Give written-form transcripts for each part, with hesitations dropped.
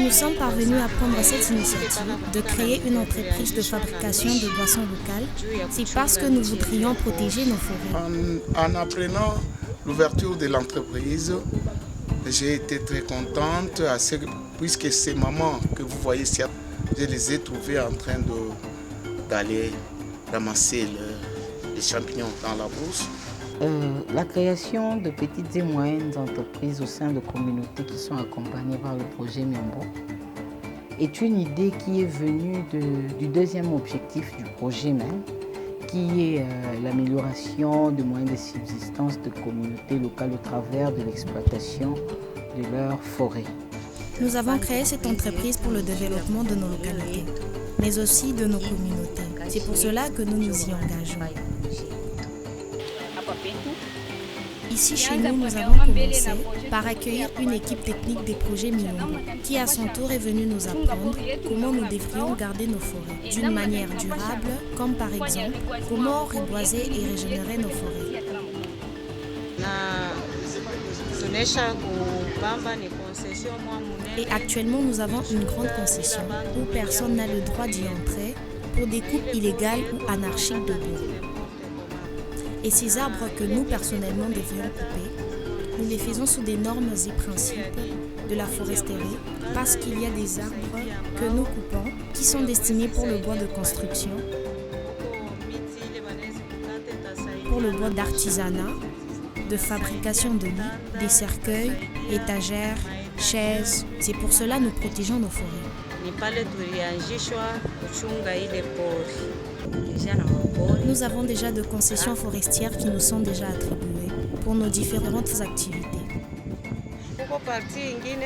nous sommes parvenus à prendre cette initiative de créer une entreprise de fabrication de boissons locales, c'est parce que nous voudrions protéger nos forêts. En apprenant l'ouverture de l'entreprise, j'ai été très contente puisque ces mamans que vous voyez ici, je les ai trouvées en train d'aller ramasser les champignons dans la brousse. La création de petites et moyennes entreprises au sein de communautés qui sont accompagnées par le projet Miambo est une idée qui est venue du deuxième objectif du projet même, qui est l'amélioration des moyens de subsistance de communautés locales au travers de l'exploitation de leurs forêts. Nous avons créé cette entreprise pour le développement de nos localités, mais aussi de nos communautés. C'est pour cela que nous nous y engageons. Ici chez nous, nous avons commencé par accueillir une équipe technique des projets Miombo qui à son tour est venue nous apprendre comment nous devrions garder nos forêts d'une manière durable, comme par exemple comment reboiser et régénérer nos forêts. Et actuellement, nous avons une grande concession où personne n'a le droit d'y entrer pour des coupes illégales ou anarchiques de bois. Et ces arbres que nous, personnellement, devrions couper, nous les faisons sous des normes et principes de la foresterie parce qu'il y a des arbres que nous coupons qui sont destinés pour le bois de construction, pour le bois d'artisanat, de fabrication de lits, des cercueils, étagères, chaises. C'est pour cela que nous protégeons nos forêts. Nous avons déjà de concessions forestières qui nous sont déjà attribuées pour nos différentes activités.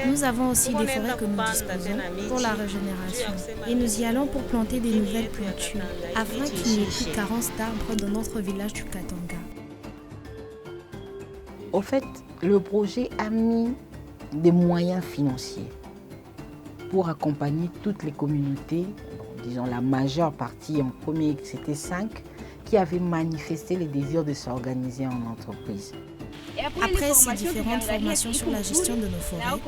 Nous avons aussi des forêts que nous disposons pour la régénération et nous y allons pour planter des nouvelles plantures afin qu'il n'y ait plus carence d'arbres dans notre village du Katanga. Au fait, le projet a mis des moyens financiers pour accompagner toutes les communautés, disons la majeure partie, en premier c'était 5, qui avaient manifesté le désir de s'organiser en entreprise. Après ces différentes formations sur la gestion de nos forêts,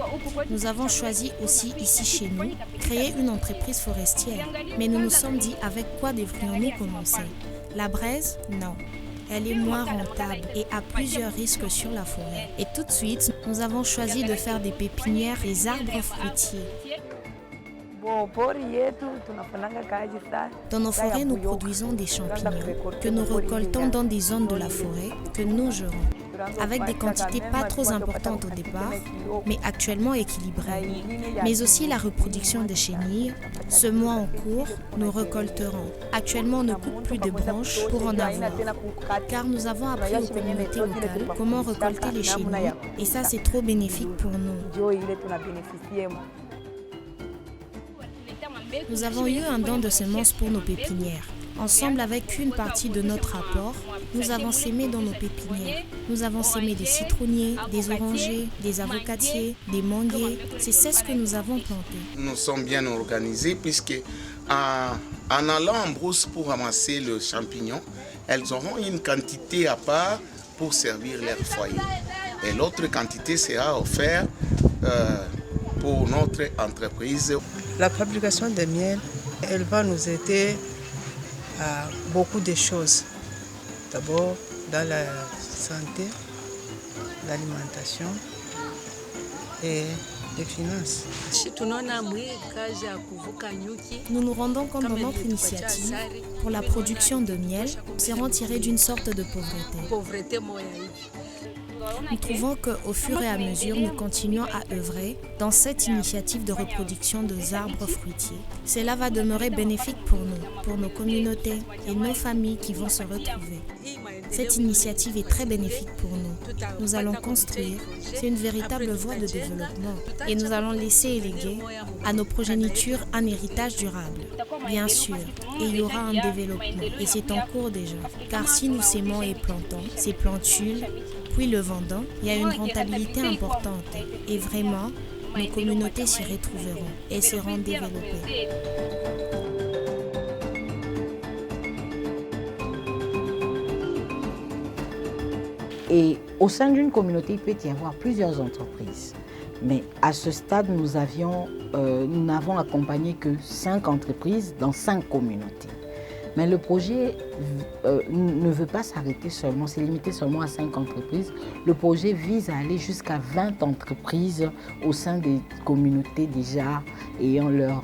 nous avons choisi aussi ici chez nous créer une entreprise forestière. Mais nous nous sommes dit avec quoi devrions-nous commencer? La braise? Non. Elle est moins rentable et a plusieurs risques sur la forêt. Et tout de suite, nous avons choisi de faire des pépinières des arbres fruitiers. Dans nos forêts, nous produisons des champignons que nous récoltons dans des zones de la forêt que nous gérons, avec des quantités pas trop importantes au départ, mais actuellement équilibrées. Mais aussi la reproduction des chenilles. Ce mois en cours, nous récolterons. Actuellement, on ne coupe plus de branches pour en avoir, car nous avons appris aux communautés locales comment récolter les chenilles, et ça c'est trop bénéfique pour nous. Nous avons eu un don de semences pour nos pépinières. Ensemble avec une partie de notre apport, nous avons sémé dans nos pépinières. Nous avons sémé des citronniers, des orangers, des avocatiers, des manguiers. C'est ce que nous avons planté. Nous sommes bien organisés puisque en allant en brousse pour ramasser le champignon, elles auront une quantité à part pour servir leur foyer. Et l'autre quantité sera offerte pour notre entreprise. La fabrication de miel, elle va nous aider à beaucoup de choses. D'abord dans la santé, l'alimentation et les finances. Nous nous rendons compte dans notre initiative pour la production de miel, nous serons tirés d'une sorte de pauvreté. Nous trouvons qu'au fur et à mesure, nous continuons à œuvrer dans cette initiative de reproduction des arbres fruitiers. Cela va demeurer bénéfique pour nous, pour nos communautés et nos familles qui vont se retrouver. Cette initiative est très bénéfique pour nous. Nous allons construire, c'est une véritable voie de développement et nous allons laisser éléguer à nos progénitures un héritage durable. Bien sûr, et il y aura un développement et c'est en cours déjà. Car si nous sémons et plantons ces plantules, puis le vendant, il y a une rentabilité importante et vraiment, nos communautés s'y retrouveront et seront développées. Et au sein d'une communauté, il peut y avoir plusieurs entreprises. Mais à ce stade, nous n'avons accompagné que 5 entreprises dans 5 communautés. Mais le projet ne veut pas s'arrêter seulement, c'est limité seulement à 5 entreprises. Le projet vise à aller jusqu'à 20 entreprises au sein des communautés déjà ayant leur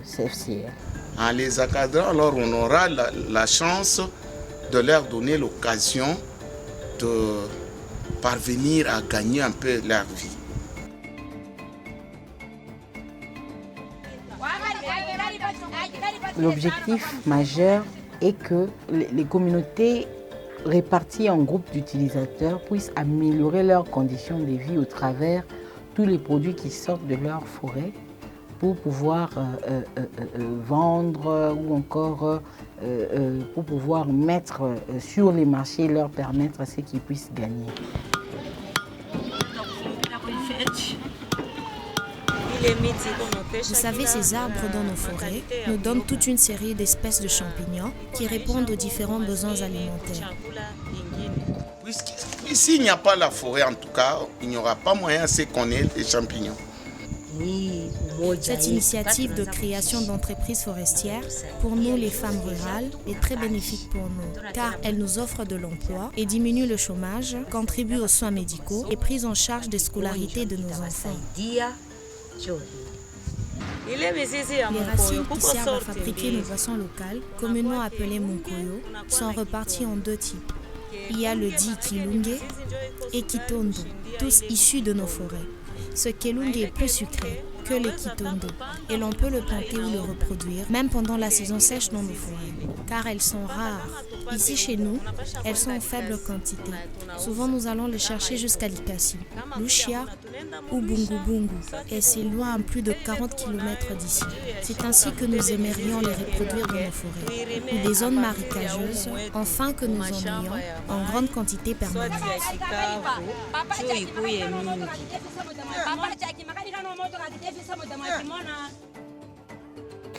CFCR. En les encadrant, alors on aura la chance de leur donner l'occasion de parvenir à gagner un peu leur vie. L'objectif majeur est que les communautés réparties en groupes d'utilisateurs puissent améliorer leurs conditions de vie au travers tous les produits qui sortent de leur forêt pour pouvoir vendre ou encore pour pouvoir mettre sur les marchés, leur permettre à ce qu'ils puissent gagner. Vous savez, ces arbres dans nos forêts nous donnent toute une série d'espèces de champignons qui répondent aux différents besoins alimentaires. S'il n'y a pas la forêt, en tout cas, il n'y aura pas moyen de connaître les champignons. Cette initiative de création d'entreprises forestières, pour nous les femmes rurales, est très bénéfique pour nous, car elle nous offre de l'emploi et diminue le chômage, contribue aux soins médicaux et prise en charge des scolarités de nos enfants. Les racines qui servent à fabriquer nos boissons locales, communément appelées monkoyo, sont reparties en 2 types. Il y a le dit kilunge et kitondo, tous issus de nos forêts. Ce kilunge est plus sucré que les kitondo et l'on peut le planter ou le reproduire même pendant la saison sèche dans nos forêts, car elles sont rares. Ici chez nous, elles sont en faible quantité. Souvent nous allons les chercher jusqu'à Likasi, Lucia ou Bungu-Bungu, et c'est loin à plus de 40 km d'ici. C'est ainsi que nous aimerions les reproduire dans nos forêts, ou des zones marécageuses, afin que nous en ayons en grande quantité permanente.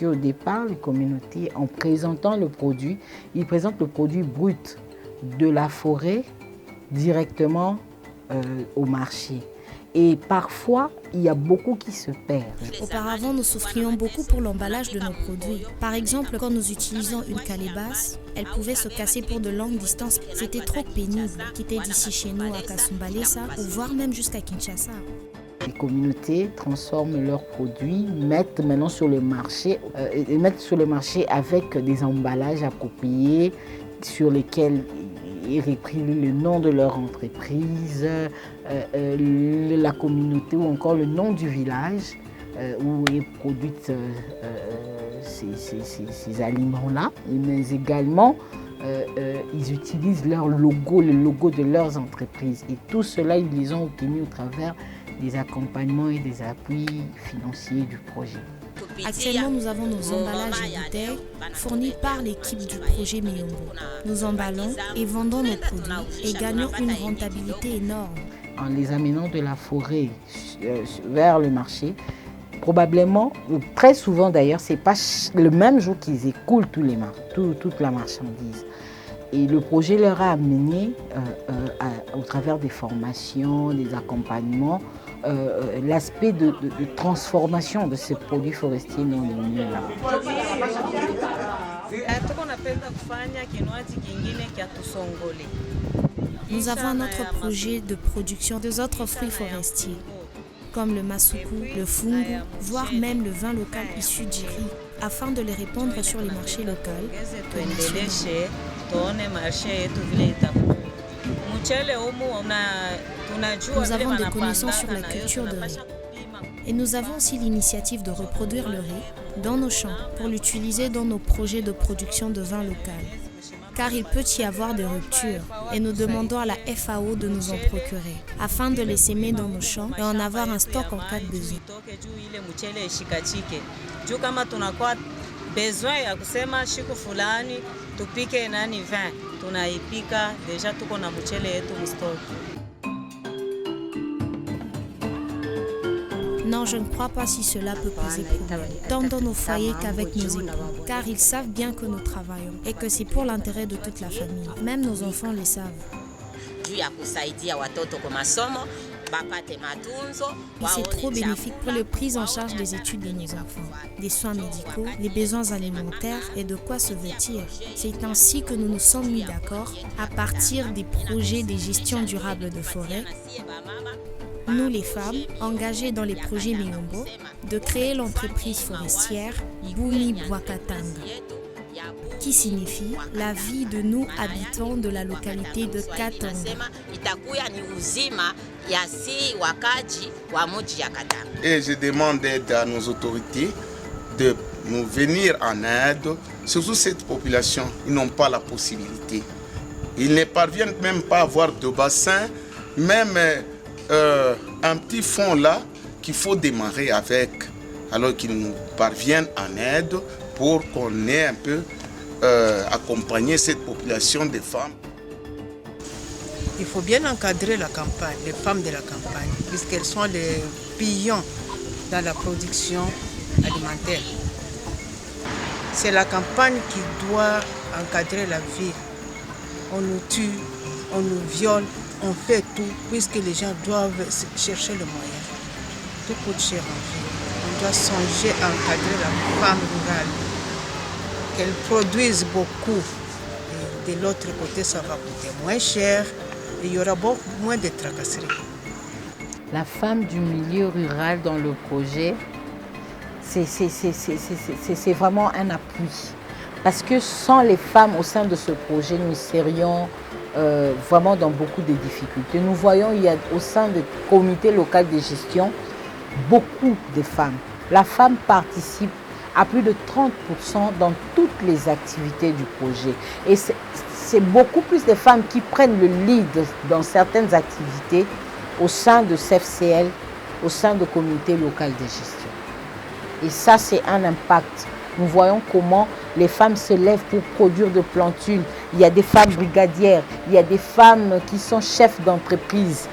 Au départ, les communautés, en présentant le produit, ils présentent le produit brut de la forêt directement au marché. Et parfois, il y a beaucoup qui se perdent. Auparavant, nous souffrions beaucoup pour l'emballage de nos produits. Par exemple, quand nous utilisons une calebasse, elle pouvait se casser pour de longues distances. C'était trop pénible, quitter d'ici chez nous à Kasumbalesa ou voire même jusqu'à Kinshasa. Les communautés transforment leurs produits, mettent maintenant sur le marché, avec des emballages appropriés sur lesquels ils écrivent le nom de leur entreprise, la communauté ou encore le nom du village où est produite ces aliments-là. Mais également, ils utilisent leur logo, le logo de leurs entreprises. Et tout cela, ils les ont obtenus au travers des accompagnements et des appuis financiers du projet. Actuellement, nous avons nos emballages et bouteilles fournis par l'équipe du projet Miyombo. Nous emballons et vendons nos produits et gagnons une rentabilité énorme. En les amenant de la forêt vers le marché, probablement, très souvent d'ailleurs, ce n'est pas le même jour qu'ils écoulent toute la marchandise. Et le projet leur a amené, au travers des formations, des accompagnements, l'aspect de transformation de ces produits forestiers dans les milieux-là. Nous avons un autre projet de production des autres fruits forestiers, comme le masuku, le fungu, voire même le vin local issu du riz, afin de les répandre sur les marchés locaux. Nous avons des connaissances sur la culture de riz. Et nous avons aussi l'initiative de reproduire le riz dans nos champs pour l'utiliser dans nos projets de production de vin local. Car il peut y avoir des ruptures et nous demandons à la FAO de nous en procurer afin de les semer dans nos champs et en avoir un stock en cas de besoin. Besoin ya kusema siku fulani tupike nani vin tunaipika deja tuko na mchele yetu mstock. Non, je ne crois pas si cela peut poser problème, tant dans nos foyers qu'avec nos époux, car ils savent bien que nous travaillons et que c'est pour l'intérêt de toute la famille. Même nos enfants le savent. Et c'est trop bénéfique pour la prise en charge des études de nos enfants, des soins médicaux, les besoins alimentaires et de quoi se vêtir. C'est ainsi que nous nous sommes mis d'accord à partir des projets de gestion durable de forêt. Nous, les femmes, engagées dans les projets Miyombo, de créer l'entreprise forestière Bumi Bwakatanga, qui signifie la vie de nous habitants de la localité de Katanga. Et je demande d'aide à nos autorités de nous venir en aide, surtout cette population, ils n'ont pas la possibilité. Ils ne parviennent même pas à avoir de bassin, même un petit fond là qu'il faut démarrer avec, alors qu'ils nous parviennent en aide pour qu'on ait un peu accompagné cette population de femmes. Il faut bien encadrer la campagne, les femmes de la campagne, puisqu'elles sont les piliers dans la production alimentaire. C'est la campagne qui doit encadrer la vie. On nous tue, on nous viole, on fait tout, puisque les gens doivent chercher le moyen. Tout coûte cher en vie. On doit songer à encadrer la femme rurale, qu'elle produise beaucoup. Et de l'autre côté, ça va coûter moins cher et il y aura beaucoup moins de tracasseries. La femme du milieu rural dans le projet, c'est vraiment un appui. Parce que sans les femmes au sein de ce projet, nous serions vraiment dans beaucoup de difficultés. Nous voyons, il y a au sein du comité local de gestion, beaucoup de femmes. La femme participe à plus de 30% dans toutes les activités du projet. Et c'est beaucoup plus de femmes qui prennent le lead dans certaines activités au sein de CFCL, au sein du comité local de gestion. Et ça, c'est un impact. Nous voyons comment les femmes se lèvent pour produire de plantules. Il y a des femmes brigadières, il y a des femmes qui sont chefs d'entreprise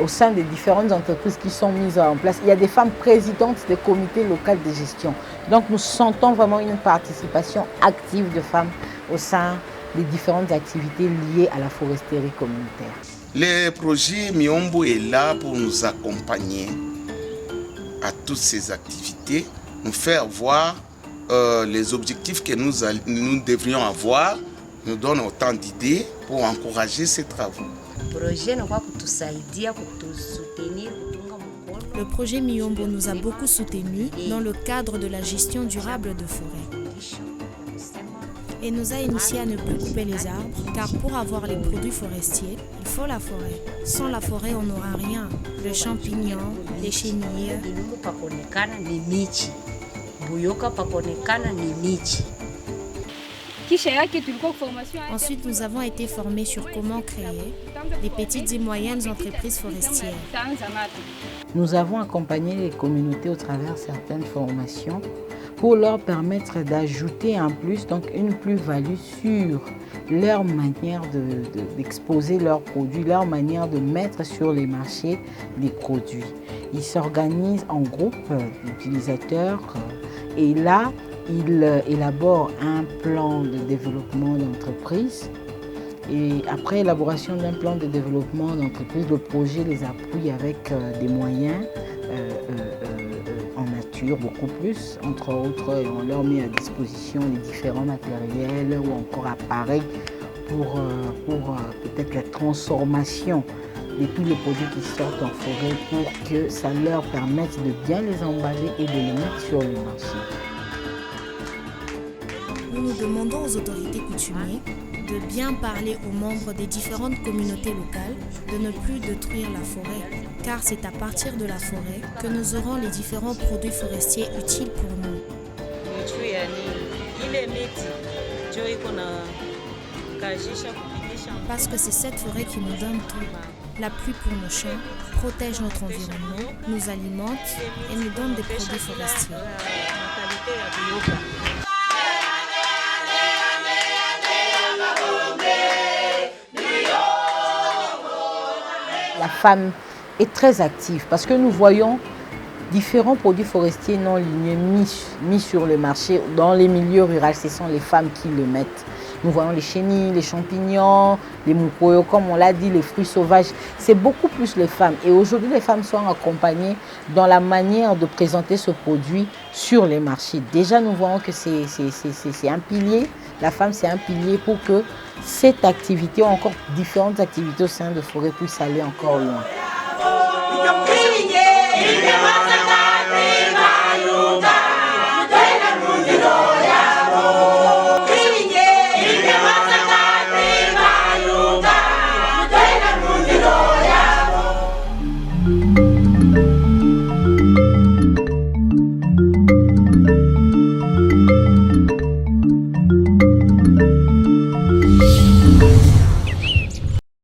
au sein des différentes entreprises qui sont mises en place. Il y a des femmes présidentes des comités locaux de gestion. Donc nous sentons vraiment une participation active de femmes au sein des différentes activités liées à la foresterie communautaire. Le projet Miyombo est là pour nous accompagner à toutes ces activités, nous faire voir les objectifs que nous devrions avoir, nous donne autant d'idées pour encourager ces travaux. Le projet Miyombo nous a beaucoup soutenus dans le cadre de la gestion durable de forêt et nous a initiés à ne plus couper les arbres, car pour avoir les produits forestiers, il faut la forêt. Sans la forêt, on n'aura rien. Les champignons, les chenilles. Ensuite, nous avons été formés sur comment créer des petites et moyennes entreprises forestières. Nous avons accompagné les communautés au travers certaines formations pour leur permettre d'ajouter en plus donc une plus-value sur leur manière d'exposer leurs produits, leur manière de mettre sur les marchés des produits. Ils s'organisent en groupe d'utilisateurs et là, ils élaborent un plan de développement d'entreprise. Et après élaboration d'un plan de développement d'entreprise, le projet les appuie avec des moyens en nature, beaucoup plus. Entre autres, on leur met à disposition les différents matériels ou encore appareils pour peut-être la transformation de tous les produits qui sortent en forêt pour que ça leur permette de bien les emballer et de les mettre sur le marché. Nous demandons aux autorités coutumières de bien parler aux membres des différentes communautés locales de ne plus détruire la forêt, car c'est à partir de la forêt que nous aurons les différents produits forestiers utiles pour nous. Parce que c'est cette forêt qui nous donne tout. La pluie pour nos champs, protège notre environnement, nous alimente et nous donne des produits forestiers. La femme est très active parce que nous voyons différents produits forestiers non lignés mis sur le marché. Dans les milieux ruraux, ce sont les femmes qui le mettent. Nous voyons les chenilles, les champignons, les mukoyo, comme on l'a dit, les fruits sauvages. C'est beaucoup plus les femmes. Et aujourd'hui, les femmes sont accompagnées dans la manière de présenter ce produit sur les marchés. Déjà, nous voyons que c'est un pilier. La femme, c'est un pilier pour que cette activité, ou encore différentes activités au sein de Forêt, puissent aller encore loin.